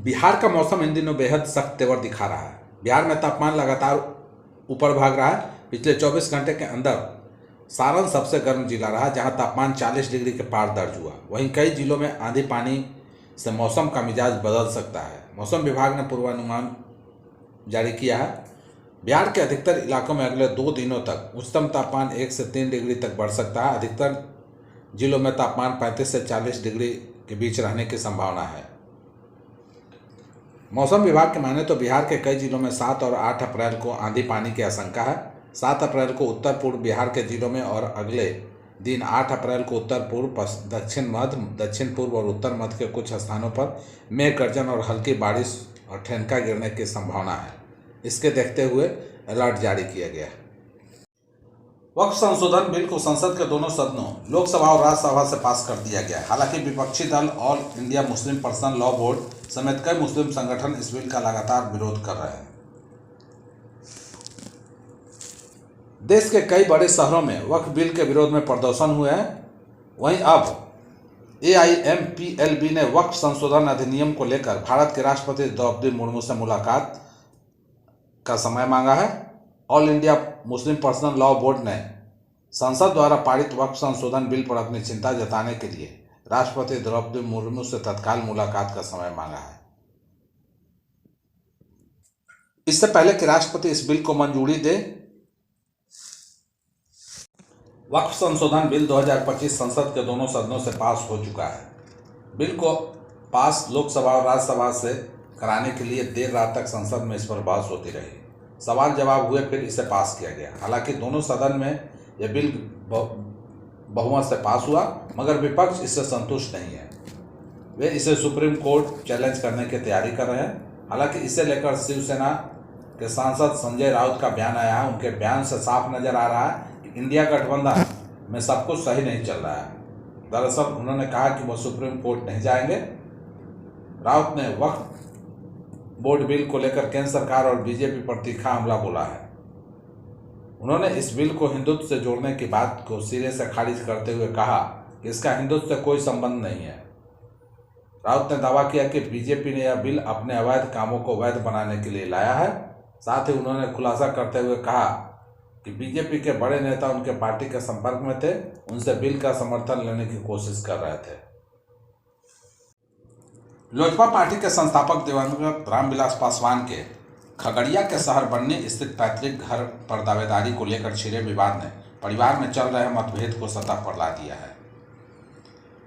बिहार का मौसम इन दिनों बेहद सख्त तेवर दिखा रहा है। बिहार में तापमान लगातार ऊपर भाग रहा है। पिछले 24 घंटे के अंदर सारण सबसे गर्म जिला रहा, जहां तापमान 40 डिग्री के पार दर्ज हुआ। वहीं कई जिलों में आंधी पानी से मौसम का मिजाज बदल सकता है। मौसम विभाग ने पूर्वानुमान जारी किया है। बिहार के अधिकतर इलाकों में अगले 2 दिनों तक उच्चतम तापमान 1 से 3 डिग्री तक बढ़ सकता है। अधिकतर जिलों में तापमान 35 से 40 डिग्री के बीच रहने की संभावना है। मौसम विभाग के माने तो बिहार के कई जिलों में 7 और 8 अप्रैल को आंधी पानी की आशंका है। 7 अप्रैल को उत्तर पूर्व बिहार के जिलों में और अगले दिन 8 अप्रैल को उत्तर पूर्व, दक्षिण मध्य, दक्षिण पूर्व और उत्तर मध्य के कुछ स्थानों पर मेघ गर्जन और हल्की बारिश और ठनका गिरने की संभावना है। इसके देखते हुए अलर्ट जारी किया गया है। वक्फ संशोधन बिल को संसद के दोनों सदनों लोकसभा और राज्यसभा से पास कर दिया गया है। हालांकि विपक्षी दल all India Muslim personal law board समेत कई मुस्लिम संगठन इस बिल का लगातार विरोध कर रहे हैं। देश के कई बड़े शहरों में वक्फ बिल के विरोध में प्रदर्शन हुए हैं। वहीं अब AIMPLB ने वक्फ संशोधन अधिनियम को लेकर भारत के राष्ट्रपति द्रौपदी मुर्मू से मुलाकात का समय मांगा है। All India Muslim personal law board ने संसद द्वारा पारित वक्फ संशोधन बिल पर अपनी चिंता जताने के लिए राष्ट्रपति द्रौपदी मुर्मू से तत्काल मुलाकात का समय मांगा है। इससे पहले कि राष्ट्रपति इस बिल को मंजूरी दे, वक्फ संशोधन बिल 2025 संसद के दोनों सदनों से पास हो चुका है। बिल को पास लोकसभा और राज्यसभा से कराने के लिए देर रात तक संसद में इस पर बहस होती रही। सवाल जवाब हुए, फिर इसे पास किया गया। हालांकि दोनों सदन में यह बिल बहुमत से पास हुआ, मगर विपक्ष इससे संतुष्ट नहीं है। वे इसे सुप्रीम कोर्ट चैलेंज करने की तैयारी कर रहे हैं। हालांकि इसे लेकर शिवसेना के सांसद संजय राउत का बयान आया है। उनके बयान से साफ नजर आ रहा है कि इंडिया गठबंधन में सब कुछ सही नहीं चल रहा है। दरअसल उन्होंने कहा कि वह सुप्रीम कोर्ट नहीं जाएंगे। राउत ने वक्फ बोर्ड बिल को लेकर केंद्र सरकार और बीजेपी पर तीखा हमला बोला है। उन्होंने इस बिल को हिंदुत्व से जोड़ने की बात को सिरे से खारिज करते हुए कहा कि इसका हिंदुत्व से कोई संबंध नहीं है। राउत ने दावा किया कि बीजेपी ने यह बिल अपने अवैध कामों को वैध बनाने के लिए लाया है। साथ ही उन्होंने खुलासा करते हुए कहा कि बीजेपी के बड़े नेता उनके पार्टी के संपर्क में थे, उनसे बिल का समर्थन लेने की कोशिश कर रहे थे। लोजपा पार्टी के संस्थापक दिवंगत रामविलास पासवान के खगड़िया के शहर बन्नी स्थित पैतृक घर पर दावेदारी को लेकर छिड़े विवाद ने परिवार में चल रहे मतभेद को सतह पर ला दिया है।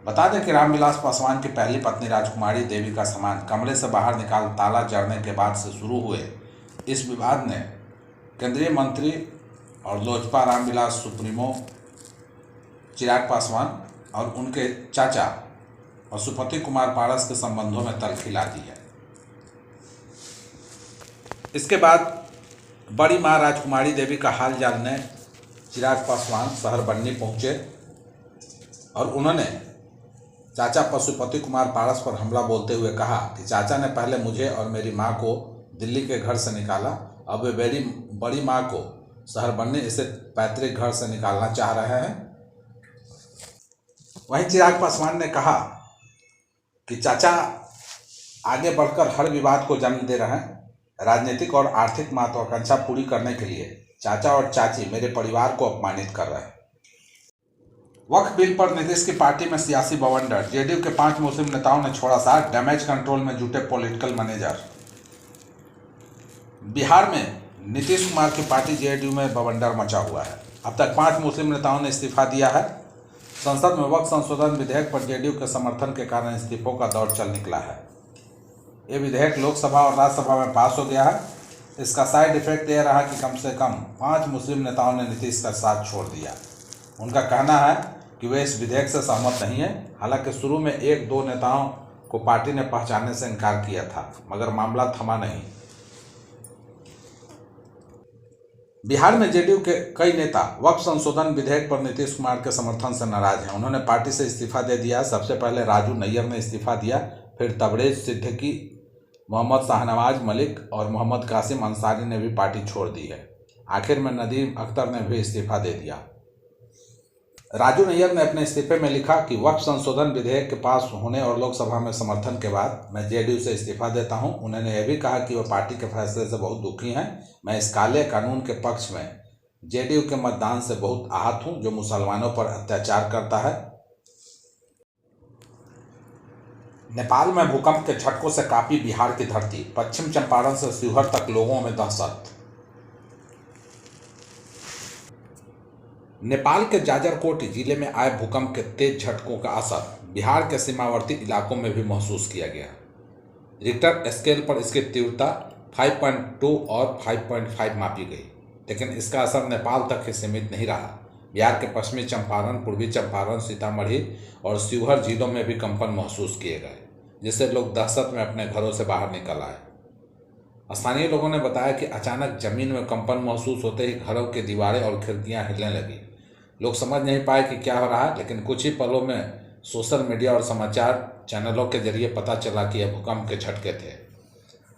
बता दें कि रामविलास पासवान की पहली पत्नी राजकुमारी देवी का सामान कमरे से बाहर निकाल ताला जड़ने के बाद से शुरू हुए इस विवाद ने केंद्रीय मंत्री और लोजपा रामविलास सुप्रीमो चिराग पासवान और उनके चाचा पशुपति कुमार पारस के संबंधों में तल्खी ला दी है। इसके बाद बड़ी मां राजकुमारी देवी का हाल जानने चिराग पासवान शहर बन्नी पहुंचे और उन्होंने चाचा पशुपति कुमार पारस पर हमला बोलते हुए कहा कि चाचा ने पहले मुझे और मेरी मां को दिल्ली के घर से निकाला, अब वे मेरी बड़ी मां को शहर बन्नी स्थित पैतृक घर से निकालना चाह रहे हैं। वहीं चिराग पासवान ने कहा कि चाचा आगे बढ़कर हर विवाद को जन्म दे रहे हैं। राजनीतिक और आर्थिक महत्वाकांक्षा पूरी करने के लिए चाचा और चाची मेरे परिवार को अपमानित कर रहे हैं। वक्फ बिल पर नीतीश की पार्टी में सियासी बवंडर। जेडीयू के 5 मुस्लिम नेताओं ने छोड़ा साथ, डैमेज कंट्रोल में जुटे पॉलिटिकल मैनेजर। बिहार में नीतीश कुमार की पार्टी जेडीयू में बवंडर मचा हुआ है। अब तक 5 मुस्लिम नेताओं ने इस्तीफा दिया है। संसद में वक्फ संशोधन विधेयक पर जेडीयू के समर्थन के कारण इस्तीफों का दौर चल निकला है। ये विधेयक लोकसभा और राज्यसभा में पास हो गया है। इसका साइड इफेक्ट यह रहा कि कम से कम 5 मुस्लिम नेताओं ने नीतीश का साथ छोड़ दिया। उनका कहना है कि वे इस विधेयक से सहमत नहीं है। हालांकि शुरू में 1-2 नेताओं को पार्टी ने पहचानने से इनकार किया था, मगर मामला थमा नहीं। बिहार में जेडीयू के कई नेता वक्फ संशोधन विधेयक पर नीतीश कुमार के समर्थन से नाराज हैं। उन्होंने पार्टी से इस्तीफा दे दिया। सबसे पहले राजू नैयर ने इस्तीफा दिया, फिर तबरेज सिद्दीकी, मोहम्मद शाहनवाज मलिक और मोहम्मद कासिम अंसारी ने भी पार्टी छोड़ दी है। आखिर में नदीम अख्तर ने भी इस्तीफा दे दिया। राजू नैयर ने अपने इस्तीफे में लिखा कि वक्फ संशोधन विधेयक के पास होने और लोकसभा में समर्थन के बाद मैं जेडीयू से इस्तीफा देता हूं। उन्होंने यह भी कहा कि वह पार्टी के फैसले से बहुत दुखी हैं। मैं इस काले कानून के पक्ष में जेडीयू के मतदान से बहुत आहत हूं जो मुसलमानों पर अत्याचार करता है। नेपाल में भूकंप के झटकों से कांपी बिहार की धरती। पश्चिम चंपारण से शिवहर तक लोगों में दहशत। नेपाल के जाजरकोट जिले में आए भूकंप के तेज झटकों का असर बिहार के सीमावर्ती इलाकों में भी महसूस किया गया। रिक्टर स्केल पर इसकी तीव्रता 5.2 और 5.5 मापी गई, लेकिन इसका असर नेपाल तक ही सीमित नहीं रहा। बिहार के पश्चिमी चंपारण, पूर्वी चंपारण, सीतामढ़ी और शिवहर जिलों में भी कंपन महसूस किए गए, जिससे लोग दहशत में अपने घरों से बाहर निकल आए। स्थानीय लोगों ने बताया कि अचानक जमीन में कंपन महसूस होते ही घरों की दीवारें और खिड़कियां हिलने लगी। लोग समझ नहीं पाए कि क्या हो रहा है, लेकिन कुछ ही पलों में सोशल मीडिया और समाचार चैनलों के जरिए पता चला कि यह भूकंप के झटके थे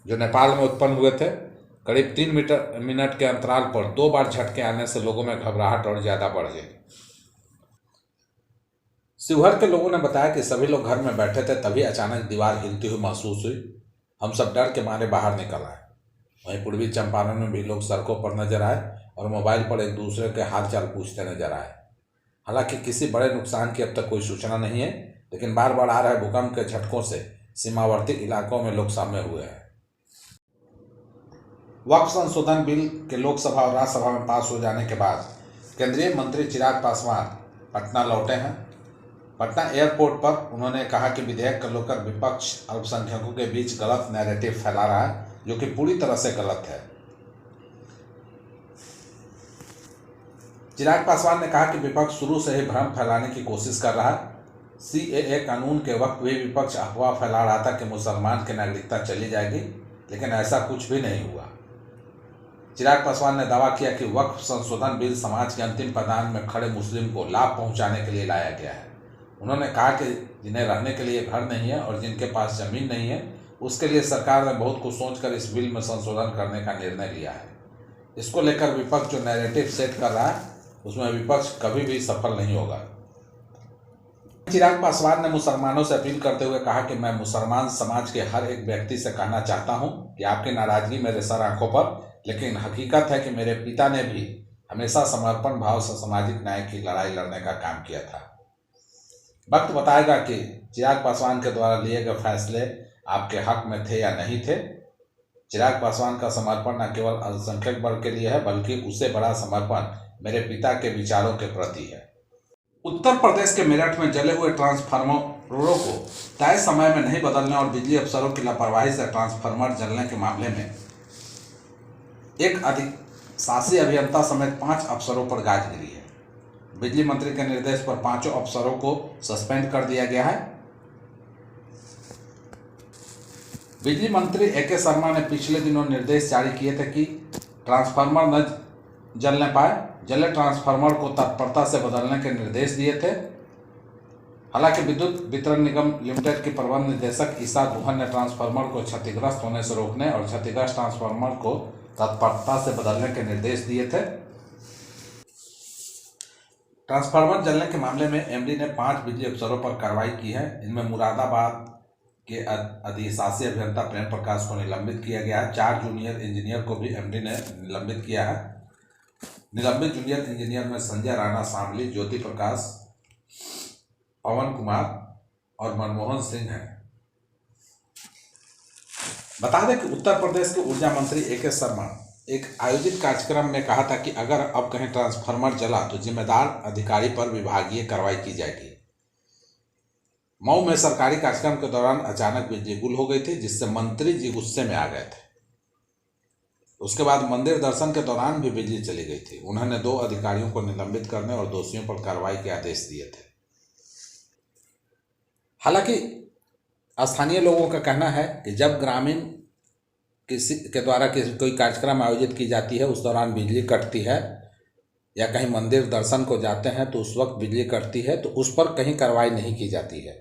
जो नेपाल में उत्पन्न हुए थे। करीब 3 मिनट के अंतराल पर 2 बार झटके आने से लोगों में घबराहट और ज़्यादा बढ़ गई। शिवहर के लोगों ने बताया कि सभी लोग घर में बैठे थे, तभी अचानक दीवार हिलती हुई महसूस हुई। हम सब डर के मारे बाहर निकल आए। वहीं पूर्वी चंपारण में भी लोग सड़कों पर नजर आए और मोबाइल पर एक दूसरे के हालचाल पूछते नजर आए। हालांकि किसी बड़े नुकसान की अब तक कोई सूचना नहीं है, लेकिन बार बार आ रहे भूकंप के झटकों से सीमावर्ती इलाकों में लोग सामने हुए हैं। वक्फ संशोधन बिल के लोकसभा और राज्यसभा में पास हो जाने के बाद केंद्रीय मंत्री चिराग पासवान पटना लौटे हैं। पटना एयरपोर्ट पर उन्होंने कहा कि विधेयक को लेकर विपक्ष अल्पसंख्यकों के बीच गलत नैरेटिव फैला रहा है, जो कि पूरी तरह से गलत है। चिराग पासवान ने कहा कि विपक्ष शुरू से ही भ्रम फैलाने की कोशिश कर रहा है। सीएए कानून के वक्त भी विपक्ष अफवाह फैला रहा था कि मुसलमान की नागरिकता चली जाएगी, लेकिन ऐसा कुछ भी नहीं हुआ। चिराग पासवान ने दावा किया कि वक्फ संशोधन बिल समाज के अंतिम पायदान में खड़े मुस्लिम को लाभ पहुंचाने के लिए लाया गया है। उन्होंने कहा कि जिन्हें रहने के लिए घर नहीं है और जिनके पास जमीन नहीं है, उसके लिए सरकार ने बहुत कुछ सोचकर इस बिल में संशोधन करने का निर्णय लिया है। इसको लेकर विपक्ष जो नैरेटिव सेट कर रहा है, उसमें विपक्ष कभी भी सफल नहीं होगा। चिराग पासवान ने मुसलमानों से अपील करते हुए कहा कि मैं मुसलमान समाज के हर एक व्यक्ति से कहना चाहता हूं कि आपकी नाराजगी मेरे सर आंखों पर, लेकिन हकीकत है कि मेरे पिता ने भी हमेशा समर्पण भाव से सामाजिक न्याय की लड़ाई लड़ने का काम किया था। वक्त बताएगा कि चिराग पासवान के द्वारा लिए गए फैसले आपके हक में थे या नहीं थे। चिराग पासवान का समर्पण न केवल अल्पसंख्यक वर्ग के लिए है, बल्कि उससे बड़ा समर्पण मेरे पिता के विचारों के प्रति है। उत्तर प्रदेश के मेरठ में जले हुए ट्रांसफार्मरों को तय समय में नहीं बदलने और बिजली अफसरों की लापरवाही से ट्रांसफार्मर जलने के मामले में एक अधिशासी अभियंता समेत 5 अफसरों पर गाज गिरी है। बिजली मंत्री के निर्देश पर 5 अफसरों को सस्पेंड कर दिया गया है। बिजली मंत्री AK शर्मा ने पिछले दिनों निर्देश जारी किए थे कि ट्रांसफार्मर न जलने पाए। जले ट्रांसफार्मर को तत्परता से बदलने के निर्देश दिए थे। हालांकि विद्युत वितरण निगम लिमिटेड की प्रबंध निदेशक ईसा दुहन ने ट्रांसफार्मर को क्षतिग्रस्त होने से रोकने और क्षतिग्रस्त ट्रांसफार्मर को तत्परता से बदलने के निर्देश दिए थे। ट्रांसफार्मर जलने के मामले में एमडी ने 5 बिजली अफसरों पर कार्रवाई की है। इनमें मुरादाबाद के अधिशासी अभियंता प्रेम प्रकाश को निलंबित किया गया है। 4 जूनियर इंजीनियर को भी एमडी ने निलंबित किया है। निलंबित जूनियर इंजीनियर में संजय राणा शामली, ज्योति प्रकाश, पवन कुमार और मनमोहन सिंह हैं। बता दें कि उत्तर प्रदेश के ऊर्जा मंत्री AK शर्मा एक आयोजित कार्यक्रम में कहा था कि अगर अब कहीं ट्रांसफार्मर जला तो जिम्मेदार अधिकारी पर विभागीय कार्रवाई की जाएगी। मऊ में सरकारी कार्यक्रम के दौरान अचानक बिजली गुल हो गई थी, जिससे मंत्री जी गुस्से में आ गए थे। उसके बाद मंदिर दर्शन के दौरान भी बिजली चली गई थी। उन्होंने 2 अधिकारियों को निलंबित करने और दोषियों पर कार्रवाई के आदेश दिए थे। हालांकि स्थानीय लोगों का कहना है कि जब ग्रामीण किसी के द्वारा कोई कार्यक्रम आयोजित की जाती है, उस दौरान बिजली कटती है या कहीं मंदिर दर्शन को जाते हैं तो उस वक्त बिजली कटती है, तो उस पर कहीं कार्रवाई नहीं की जाती है।